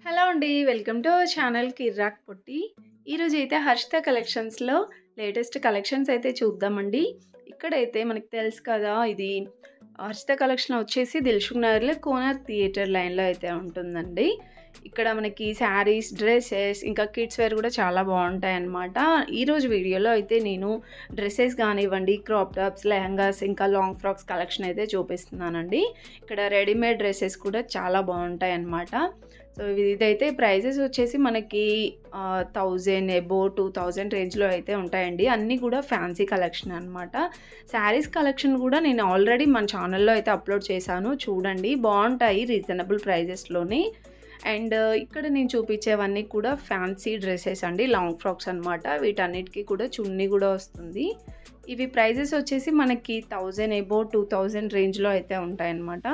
Hello అండి. Welcome to our channel కిర్రాక్ పొట్టి. ఈరోజైతే హర్షిత కలెక్షన్స్‌లో లేటెస్ట్ కలెక్షన్స్ అయితే చూద్దామండి. ఇక్కడైతే మనకు తెలుసు కదా! ఇది హర్షిత కలెక్షన్ వచ్చేసి దిల్‌సుఖ్ నగర్‌లో కోనార్క్ థియేటర్ లైన్‌లో అయితే ఉంటుందండి. ఇక్కడ మనకి శారీస్, డ్రెసెస్ ఇంకా కిడ్స్ వేర్ కూడా చాలా బావుంటాయన్నమాట. ఈరోజు వీడియోలో అయితే నేను డ్రెసెస్ కానివ్వండి, క్రాప్ టాప్స్, లెహంగాస్ ఇంకా లాంగ్ ఫ్రాక్స్ కలెక్షన్ అయితే చూపిస్తున్నానండి. ఇక్కడ రెడీమేడ్ డ్రెసెస్ కూడా చాలా బావుంటాయన్నమాట. సో, ఇదైతే ప్రైజెస్ వచ్చేసి మనకి 1000 అబోవ్ 2000 రేంజ్‌లో అయితే ఉంటాయండి. అన్నీ కూడా ఫ్యాన్సీ కలెక్షన్ అనమాట. శారీస్ కలెక్షన్ కూడా నేను ఆల్రెడీ మన ఛానల్‌లో అయితే అప్లోడ్ చేశాను. చూడండి బావుంటాయి రీజనబుల్ ప్రైజెస్‌లోనే. అండ్ ఇక్కడ నేను చూపించేవన్నీ కూడా ఫ్యాన్సీ డ్రెసెస్ అండి. లాంగ్ ఫ్రాక్స్ అనమాట. వీటన్నిటికి కూడా చున్నీ కూడా వస్తుంది. ఇవి ప్రైజెస్ వచ్చేసి మనకి 1000 అబోవ్ 2000 రేంజ్‌లో అయితే ఉంటాయన్నమాట.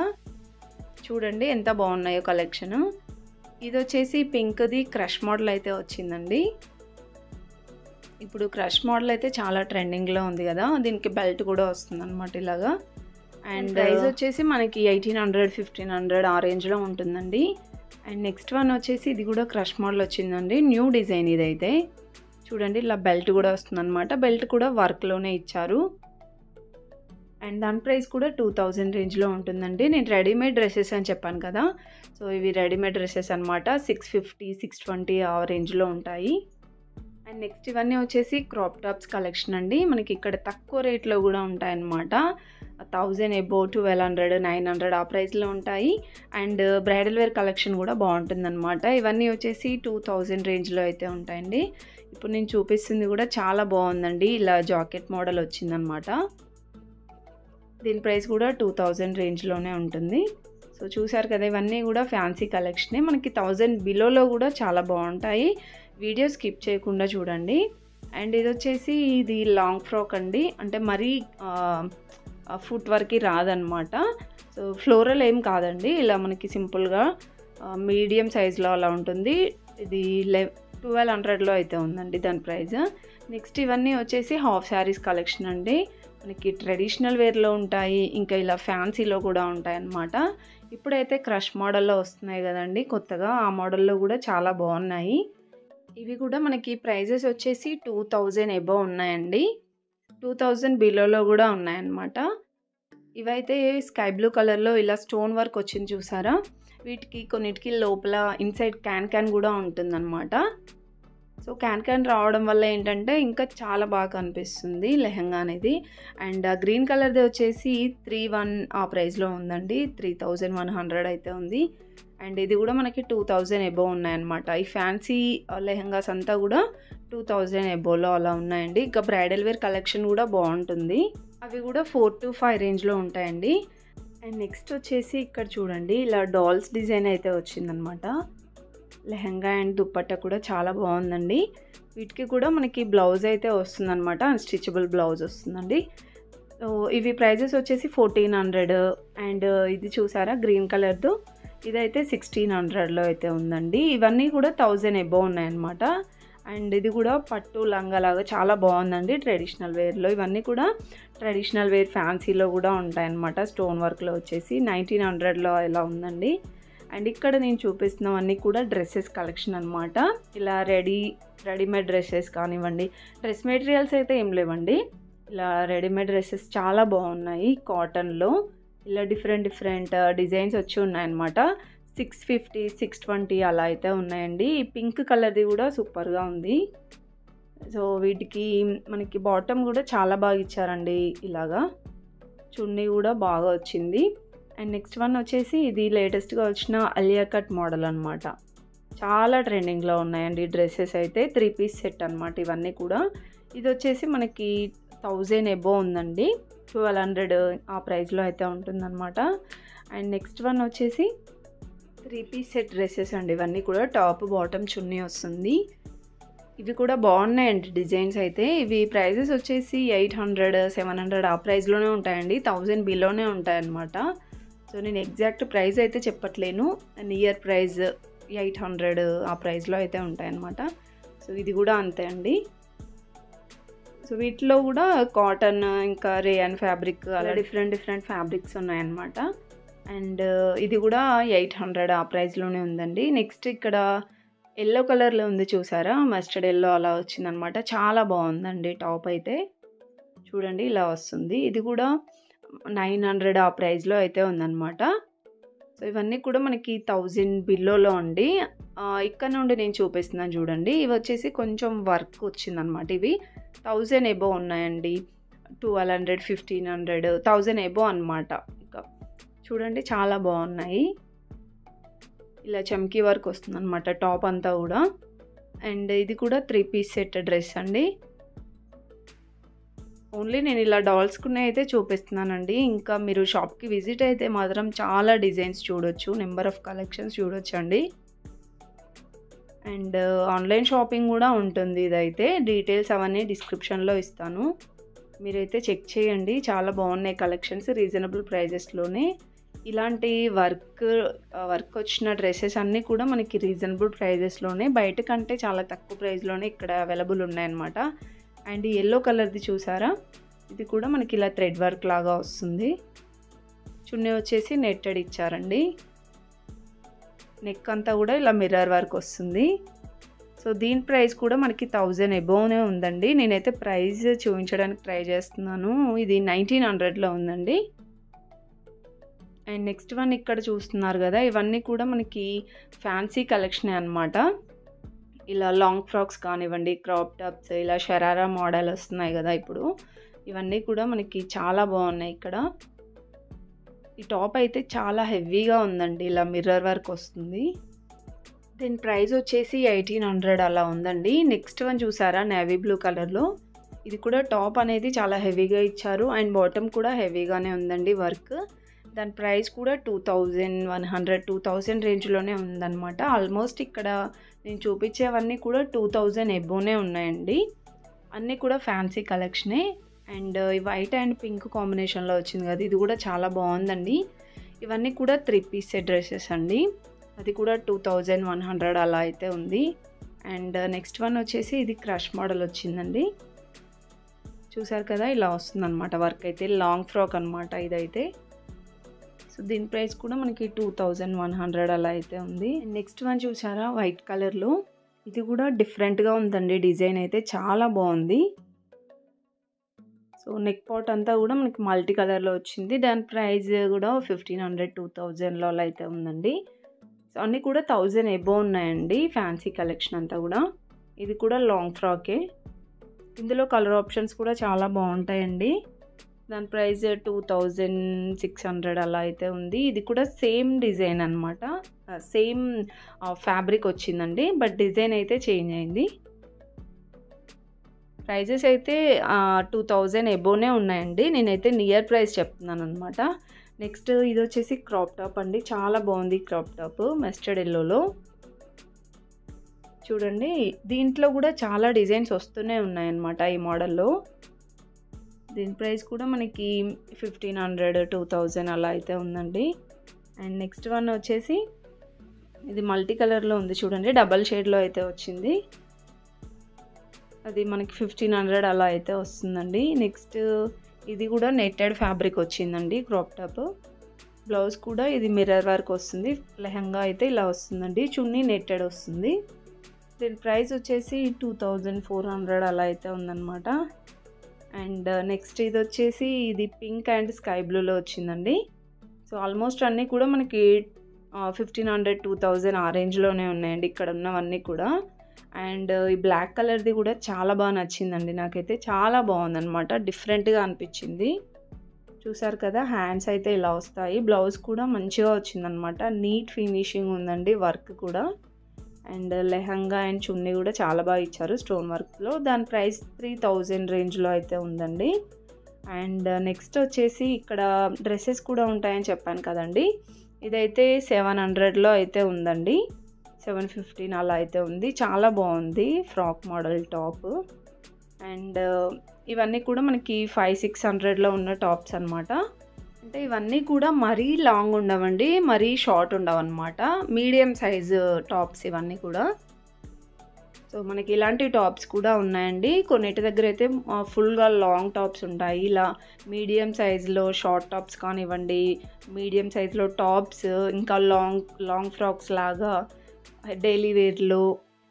చూడండి ఎంత బాగున్నాయో కలెక్షను. ఇదొచ్చేసి పింక్‌ది క్రష్ మోడల్ అయితే వచ్చిందండి. ఇప్పుడు క్రష్ మోడల్ అయితే చాలా ట్రెండింగ్‌లో ఉంది కదా! దీనికి బెల్ట్ కూడా వస్తుందన్నమాట ఇలాగా. అండ్ ప్రైస్ వచ్చేసి మనకి 1800, 1500 ఆ రేంజ్‌లో ఉంటుందండి. అండ్ నెక్స్ట్ వన్ వచ్చేసి ఇది కూడా క్రష్ మోడల్ వచ్చిందండి. న్యూ డిజైన్ ఇదైతే. చూడండి ఇలా బెల్ట్ కూడా వస్తుందన్నమాట. బెల్ట్ కూడా వర్క్‌లోనే ఇచ్చారు. అండ్ దాని ప్రైస్ కూడా 2000 రేంజ్‌లో ఉంటుందండి. నేను రెడీమేడ్ డ్రెసెస్ అని చెప్పాను కదా! సో, ఇవి రెడీమేడ్ డ్రెసెస్ అనమాట. 650, 620 ఆ రేంజ్‌లో ఉంటాయి. అండ్ నెక్స్ట్ ఇవన్నీ వచ్చేసి క్రాప్ టాప్స్ కలెక్షన్ అండి. మనకి ఇక్కడ తక్కువ రేట్‌లో కూడా ఉంటాయన్నమాట. 1000 అబోవ్ 1200, 900 ఆ ప్రైస్‌లో ఉంటాయి. అండ్ బ్రైడల్ వేర్ కలెక్షన్ కూడా బాగుంటుందన్నమాట. ఇవన్నీ వచ్చేసి 2000 రేంజ్‌లో అయితే ఉంటాయండి. ఇప్పుడు నేను చూపిస్తుంది కూడా చాలా బాగుందండి. ఇలా జాకెట్ మోడల్ వచ్చిందనమాట. దీని ప్రైస్ కూడా 2000 రేంజ్‌లోనే ఉంటుంది. సో, చూసారు కదా! ఇవన్నీ కూడా ఫ్యాన్సీ కలెక్షనే. మనకి 1000 బిలోలో కూడా చాలా బాగుంటాయి. వీడియో స్కిప్ చేయకుండా చూడండి. అండ్ ఇది లాంగ్ ఫ్రాక్ అండి. అంటే మరీ ఫుట్ వరకి రాదనమాట. సో, ఫ్లోరల్ ఏం కాదండి. ఇలా మనకి సింపుల్‌గా మీడియం సైజ్‌లో అలా ఉంటుంది. ఇది 1200లో అయితే ఉందండి దాని ప్రైస్. నెక్స్ట్ ఇవన్నీ వచ్చేసి హాఫ్ శారీస్ కలెక్షన్ అండి. మనకి ట్రెడిషనల్ వేర్‌లో ఉంటాయి. ఇంకా ఇలా ఫ్యాన్సీలో కూడా ఉంటాయన్నమాట. ఇప్పుడైతే క్రష్ మోడల్‌లో వస్తున్నాయి కదండీ కొత్తగా. ఆ మోడల్‌లో కూడా చాలా బాగున్నాయి. ఇవి కూడా మనకి ప్రైజెస్ వచ్చేసి 2000 అబోవ్ ఉన్నాయండి. 2000 బిలోలో కూడా ఉన్నాయన్నమాట. ఇవైతే స్కై బ్లూ కలర్‌లో ఇలా స్టోన్ వర్క్ వచ్చింది చూసారా? వీటికి కొన్నిటికి లోపల ఇన్‌సైడ్ క్యాన్ కూడా ఉంటుందన్నమాట. సో, క్యాన్ రావడం వల్ల ఏంటంటే ఇంకా చాలా బాగా కనిపిస్తుంది లెహంగా అనేది. అండ్ గ్రీన్ కలర్‌ది వచ్చేసి 31 ఆ ప్రైస్‌లో ఉందండి. 3100 అయితే ఉంది. అండ్ ఇది కూడా మనకి 2000 అబోవ్ ఉన్నాయన్నమాట. ఈ ఫ్యాన్సీ లెహంగాస్ అంతా కూడా 2000 అబోవ్‌లో అలా ఉన్నాయండి. ఇంకా బ్రైడల్ వేర్ కలెక్షన్ కూడా బాగుంటుంది. అవి కూడా 4-5 రేంజ్‌లో ఉంటాయండి. అండ్ నెక్స్ట్ వచ్చేసి ఇక్కడ చూడండి ఇలా డాల్స్ డిజైన్ అయితే వచ్చిందనమాట. లెహంగా అండ్ దుప్పట్టా కూడా చాలా బాగుందండి. వీటికి కూడా మనకి బ్లౌజ్ అయితే వస్తుందన్నమాట. అన్‌స్టిచబుల్ బ్లౌజ్ వస్తుందండి. సో, ఇవి ప్రైజెస్ వచ్చేసి 1400. అండ్ ఇది చూసారా గ్రీన్ కలర్‌దో ఇదైతే 1600లో అయితే ఉందండి. ఇవన్నీ కూడా 1000 అబోవ్ ఉన్నాయన్నమాట. అండ్ ఇది కూడా పట్టు లంగా లాగా చాలా బాగుందండి ట్రెడిషనల్ వేర్‌లో. ఇవన్నీ కూడా ట్రెడిషనల్ వేర్ ఫ్యాన్సీలో కూడా ఉంటాయన్నమాట. స్టోన్ వర్క్‌లో వచ్చేసి 1900లో ఇలా ఉందండి. అండ్ ఇక్కడ నేను చూపిస్తున్నవన్నీ కూడా డ్రెస్సెస్ కలెక్షన్ అనమాట. ఇలా రెడీమేడ్ డ్రెస్సెస్ కానివ్వండి, డ్రెస్ మెటీరియల్స్ అయితే ఏం లేవండి. ఇలా రెడీమేడ్ డ్రెస్సెస్ చాలా బాగున్నాయి కాటన్‌లో. ఇలా డిఫరెంట్ డిజైన్స్ వచ్చి ఉన్నాయన్నమాట. 650, 620 అలా అయితే ఉన్నాయండి. ఈ పింక్ కలర్‌ది కూడా సూపర్‌గా ఉంది. సో, వీటికి మనకి బాటమ్ కూడా చాలా బాగా ఇచ్చారండి ఇలాగా. చున్నీ కూడా బాగా వచ్చింది. అండ్ నెక్స్ట్ వన్ వచ్చేసి ఇది లేటెస్ట్‌గా వచ్చిన అలియా కట్ మోడల్ అనమాట. చాలా ట్రెండింగ్‌లో ఉన్నాయండి డ్రెస్సెస్ అయితే. 3 పీస్ సెట్ అనమాట ఇవన్నీ కూడా. ఇది వచ్చేసి మనకి 1000 అబోవ్ ఉందండి. 1200 ఆ ప్రైస్‌లో అయితే ఉంటుందన్నమాట. అండ్ నెక్స్ట్ వన్ వచ్చేసి 3 పీస్ సెట్ డ్రెస్సెస్ అండి. ఇవన్నీ కూడా టాప్, బాటమ్, చున్నీ వస్తుంది. ఇవి కూడా బాగున్నాయండి డిజైన్స్ అయితే. ఇవి ప్రైజెస్ వచ్చేసి 800, 700 ఆ ప్రైస్‌లోనే ఉంటాయండి. 1000 బిలోనే ఉంటాయన్నమాట. సో, నేను ఎగ్జాక్ట్ ప్రైస్ అయితే చెప్పట్లేను. నియర్ ప్రైస్ 800 ఆ ప్రైస్‌లో అయితే ఉంటాయన్నమాట. సో, ఇది కూడా అంతే అండి. సో, వీటిలో కూడా కాటన్ ఇంకా రేయాన్ ఫ్యాబ్రిక్ అలా డిఫరెంట్ ఫ్యాబ్రిక్స్ ఉన్నాయన్నమాట. అండ్ ఇది కూడా 800 ఆ ప్రైస్లోనే ఉందండి. నెక్స్ట్ ఇక్కడ ఎల్లో కలర్లో ఉంది చూసారా, మస్టర్డ్ ఎల్లో అలా వచ్చిందనమాట. చాలా బాగుందండి టాప్ అయితే. చూడండి ఇలా వస్తుంది. ఇది కూడా 900 ఆ ప్రైస్లో అయితే ఉందన్నమాట. సో ఇవన్నీ కూడా మనకి 1000 బిలోలో అండి. ఇక్కడ నుండి నేను చూపిస్తున్నాను చూడండి. ఇవి వచ్చేసి కొంచెం వర్క్ వచ్చిందనమాట. ఇవి 1000 ఎబో ఉన్నాయండి. 1200, 1500, 1000 ఎబో అనమాట. ఇక చూడండి చాలా బాగున్నాయి. ఇలా చమ్కీ వర్క్ వస్తుందన్నమాట టాప్ అంతా కూడా. అండ్ ఇది కూడా 3 పీస్ సెట్ డ్రెస్ అండి. ఓన్లీ నేను ఇలా డాల్స్కునే అయితే చూపిస్తున్నానండి. ఇంకా మీరు షాప్కి విజిట్ అయితే మాత్రం చాలా డిజైన్స్ చూడొచ్చు, నెంబర్ ఆఫ్ కలెక్షన్స్ చూడొచ్చు అండి. అండ్ ఆన్లైన్ షాపింగ్ కూడా ఉంటుంది. ఇదైతే డీటెయిల్స్ అవన్నీ డిస్క్రిప్షన్లో ఇస్తాను, మీరైతే చెక్ చేయండి. చాలా బాగున్నాయి కలెక్షన్స్, రీజనబుల్ ప్రైజెస్లోనే. ఇలాంటి వర్క్ వచ్చిన డ్రెస్సెస్ అన్నీ కూడా మనకి రీజనబుల్ ప్రైజెస్లోనే, బయట కంటే చాలా తక్కువ ప్రైస్లోనే ఇక్కడ అవైలబుల్ ఉన్నాయన్నమాట. అండ్ ఎల్లో కలర్ది చూసారా, ఇది కూడా మనకి ఇలా థ్రెడ్ వర్క్ లాగా వస్తుంది. చున్నీ వచ్చేసి నెట్టెడ్ ఇచ్చారండి. నెక్ అంతా కూడా ఇలా మిర్రర్ వర్క్ వస్తుంది. సో దీని ప్రైస్ కూడా మనకి 1000 ఎబోనే ఉందండి. నేనైతే ప్రైస్ చూపించడానికి ట్రై చేస్తున్నాను. ఇది 1900లో ఉందండి. అండ్ నెక్స్ట్ వన్ ఇక్కడ చూస్తున్నారు కదా, ఇవన్నీ కూడా మనకి ఫ్యాన్సీ కలెక్షనే అనమాట. ఇలా లాంగ్ ఫ్రాక్స్ కానివ్వండి, క్రాప్ టాప్స్, ఇలా షరారా మోడల్ వస్తున్నాయి కదా ఇప్పుడు, ఇవన్నీ కూడా మనకి చాలా బాగున్నాయి ఇక్కడ. ఈ టాప్ అయితే చాలా హెవీగా ఉందండి, ఇలా మిర్రర్ వర్క్ వస్తుంది. దీని ప్రైస్ వచ్చేసి 1800 అలా ఉందండి. నెక్స్ట్ వన్ చూసారా, నేవీ బ్లూ కలర్లో, ఇది కూడా టాప్ అనేది చాలా హెవీగా ఇచ్చారు. అండ్ బాటమ్ కూడా హెవీగానే ఉందండి వర్క్. దాని ప్రైస్ కూడా 2100, 2000 రేంజ్లోనే ఉందన్నమాట. ఆల్మోస్ట్ ఇక్కడ నేను చూపించేవన్నీ కూడా 2000 ఎబోనే ఉన్నాయండి. అన్నీ కూడా ఫ్యాన్సీ కలెక్షనే. అండ్ వైట్ అండ్ పింక్ కాంబినేషన్లో వచ్చింది కదా, ఇది కూడా చాలా బాగుందండి. ఇవన్నీ కూడా 3 పీస్ సెట్ డ్రెస్సెస్ అండి. అది కూడా 2100 అలా అయితే ఉంది. అండ్ నెక్స్ట్ వన్ వచ్చేసి ఇది క్రష్ మోడల్ వచ్చిందండి. చూసారు కదా, ఇలా వస్తుందన్నమాట వర్క్ అయితే. లాంగ్ ఫ్రాక్ అనమాట ఇదైతే. సో దీని ప్రైస్ కూడా మనకి 2100 అలా అయితే ఉంది. నెక్స్ట్ వన్ చూసారా, వైట్ కలర్లో, ఇది కూడా డిఫరెంట్గా ఉందండి. డిజైన్ అయితే చాలా బాగుంది. సో నెక్ పాట్ అంతా కూడా మనకి మల్టీ కలర్లో వచ్చింది. దాని ప్రైస్ కూడా 1500, 2000లో అలా అయితే ఉందండి. సో అన్నీ కూడా 1000 ఎబో ఉన్నాయండి, ఫ్యాన్సీ కలెక్షన్ అంతా కూడా. ఇది కూడా లాంగ్ ఫ్రాకే. ఇందులో కలర్ ఆప్షన్స్ కూడా చాలా బాగుంటాయండి. దాని ప్రైస్ 2600 అలా అయితే ఉంది. ఇది కూడా సేమ్ డిజైన్ అనమాట, సేమ్ ఫ్యాబ్రిక్ వచ్చిందండి, బట్ డిజైన్ అయితే చేంజ్ అయింది. ప్రైజెస్ అయితే 2000 ఎబోనే ఉన్నాయండి. నేనైతే నియర్ ప్రైస్ చెప్తున్నాను అనమాట. నెక్స్ట్ ఇది వచ్చేసి క్రాప్ టాప్ అండి. చాలా బాగుంది క్రాప్ టాప్, మస్టర్డ్ ఎల్లోలో. చూడండి, దీంట్లో కూడా చాలా డిజైన్స్ వస్తూనే ఉన్నాయన్నమాట ఈ మోడల్లో. దీని ప్రైస్ కూడా మనకి 1500, 2000 అలా అయితే ఉందండి. అండ్ నెక్స్ట్ వన్ వచ్చేసి ఇది మల్టీ కలర్లో ఉంది చూడండి, డబల్ షేడ్లో అయితే వచ్చింది. అది మనకి 1500 అలా అయితే వస్తుందండి. నెక్స్ట్ ఇది కూడా నెట్టెడ్ ఫ్యాబ్రిక్ వచ్చిందండి క్రాప్ టాప్. బ్లౌజ్ కూడా ఇది మిర్రర్ వర్క్ వస్తుంది. లెహంగా అయితే ఇలా వస్తుందండి, చున్నీ నెట్టెడ్ వస్తుంది. దీని ప్రైస్ వచ్చేసి 2400 అలా అయితే ఉందన్నమాట. అండ్ నెక్స్ట్ ఇది వచ్చేసి ఇది పింక్ అండ్ స్కై బ్లూలో వచ్చిందండి. సో ఆల్మోస్ట్ అన్నీ కూడా మనకి 1500, 2000 ఆ రేంజ్లోనే ఉన్నాయండి ఇక్కడ ఉన్నవన్నీ కూడా. అండ్ ఈ బ్లాక్ కలర్ది కూడా చాలా బాగా నచ్చిందండి నాకైతే. చాలా బాగుందన్నమాట, డిఫరెంట్గా అనిపించింది. చూసారు కదా, హ్యాండ్స్ అయితే ఇలా వస్తాయి. బ్లౌజ్ కూడా మంచిగా వచ్చిందనమాట, నీట్ ఫినిషింగ్ ఉందండి వర్క్ కూడా. అండ్ లెహంగా అండ్ చున్నీ కూడా చాలా బాగా ఇచ్చారు స్టోన్ వర్క్లో. దాని ప్రైస్ 3000 రేంజ్లో అయితే ఉందండి. అండ్ నెక్స్ట్ వచ్చేసి ఇక్కడ డ్రెస్సెస్ కూడా ఉంటాయని చెప్పాను కదండి, ఇదైతే 700లో అయితే ఉందండి. 715 అలా అయితే ఉంది. చాలా బాగుంది ఫ్రాక్ మోడల్ టాప్. అండ్ ఇవన్నీ కూడా మనకి 500-600లో ఉన్న టాప్స్ అనమాట. అంటే ఇవన్నీ కూడా మరీ లాంగ్ ఉండవండి, మరీ షార్ట్ ఉండవు అనమాట, మీడియం సైజు టాప్స్ ఇవన్నీ కూడా. సో మనకి ఇలాంటి టాప్స్ కూడా ఉన్నాయండి. కొన్నిటి దగ్గర అయితే ఫుల్గా లాంగ్ టాప్స్ ఉంటాయి. ఇలా మీడియం సైజులో షార్ట్ టాప్స్ కానివ్వండి, మీడియం సైజులో టాప్స్, ఇంకా లాంగ్ ఫ్రాక్స్ లాగా డైలీ వేర్లో,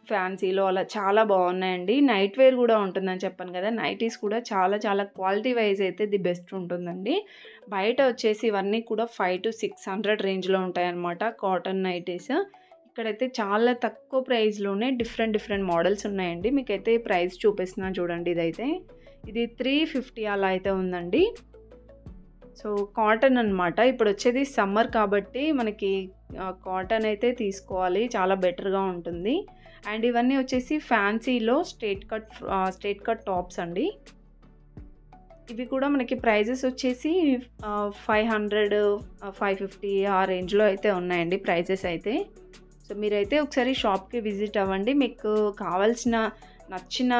ఫ్యాన్సీలో అలా చాలా బాగున్నాయండి. నైట్ వేర్ కూడా ఉంటుందని చెప్పాను కదా. నైటీస్ కూడా చాలా చాలా క్వాలిటీ వైజ్ అయితే ది బెస్ట్ ఉంటుందండి. బయట వచ్చేసి ఇవన్నీ కూడా 500 to 600 రేంజ్లో ఉంటాయన్నమాట కాటన్ నైటీస్. ఇక్కడైతే చాలా తక్కువ ప్రైస్లోనే డిఫరెంట్ మోడల్స్ ఉన్నాయండి. మీకైతే ప్రైస్ చూపిస్తున్నాను చూడండి. ఇది 350 అలా అయితే ఉందండి. సో కాటన్ అనమాట. ఇప్పుడు వచ్చేది సమ్మర్ కాబట్టి మనకి కాటన్ అయితే తీసుకోవాలి, చాలా బెటర్గా ఉంటుంది. అండ్ ఇవన్నీ వచ్చేసి ఫ్యాన్సీలో స్ట్రేట్ కట్ టాప్స్ అండి. ఇవి కూడా మనకి ప్రైజెస్ వచ్చేసి 500, 550 ఆ రేంజ్లో అయితే ఉన్నాయండి ప్రైజెస్ అయితే. సో మీరైతే ఒకసారి షాప్కి విజిట్ అవ్వండి. మీకు కావాల్సిన నచ్చిన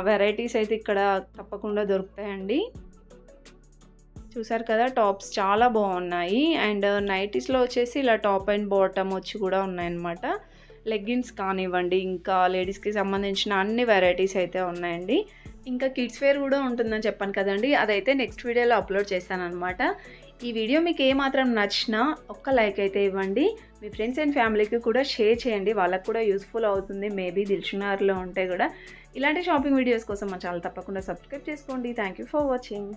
వెరైటీస్ అయితే ఇక్కడ తప్పకుండా దొరుకుతాయండి. చూసారు కదా, టాప్స్ చాలా బాగున్నాయి. అండ్ నైటీస్లో వచ్చేసి ఇలా టాప్ అండ్ బాటమ్ వచ్చి కూడా ఉన్నాయన్నమాట. లెగ్గిన్స్ కానివ్వండి, ఇంకా లేడీస్కి సంబంధించిన అన్ని వెరైటీస్ అయితే ఉన్నాయండి. ఇంకా కిడ్స్ వేర్ కూడా ఉంటుందని చెప్పాను కదండి, అదైతే నెక్స్ట్ వీడియోలో అప్లోడ్ చేస్తానన్నమాట. ఈ వీడియో మీకు ఏమాత్రం నచ్చినా ఒక్క లైక్ అయితే ఇవ్వండి. మీ ఫ్రెండ్స్ అండ్ ఫ్యామిలీకి కూడా షేర్ చేయండి, వాళ్ళకు కూడా యూస్ఫుల్ అవుతుంది. మేబీ దిల్షునార్లో ఉంటే కూడా. ఇలాంటి షాపింగ్ వీడియోస్ కోసం మా ఛానల్ తప్పకుండా సబ్స్క్రైబ్ చేసుకోండి. Thank you for watching.